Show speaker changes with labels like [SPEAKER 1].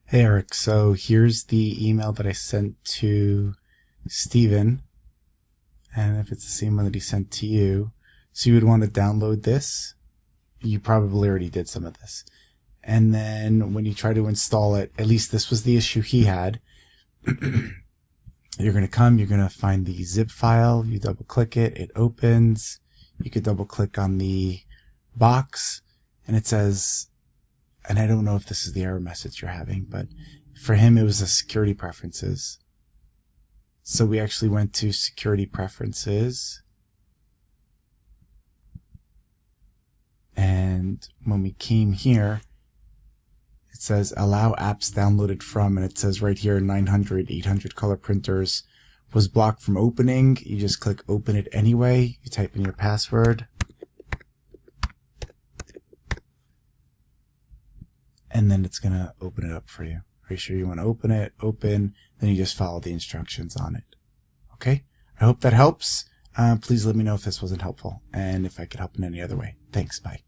[SPEAKER 1] Hey Eric, so here's the email that I sent to Steven, and if it's the same one that he sent to you, so you would want to download this. You probably already did some of this. And then when you try to install it, at least this was the issue he had. You're going to find the zip file, you double click it, it opens. You could double click on the box, and it says, and I don't know if this is the error message you're having, but for him it was the security preferences. So we actually went to security preferences, and when we came here, it says allow apps downloaded from, and it says right here 900, 800 color printers was blocked from opening. You just click open it anyway. You type in your password, and then it's going to open it up for you. Are you sure you want to open it? Open, then you just follow the instructions on it. Okay? I hope that helps. Please let me know if this wasn't helpful and if I could help in any other way. Thanks. Bye.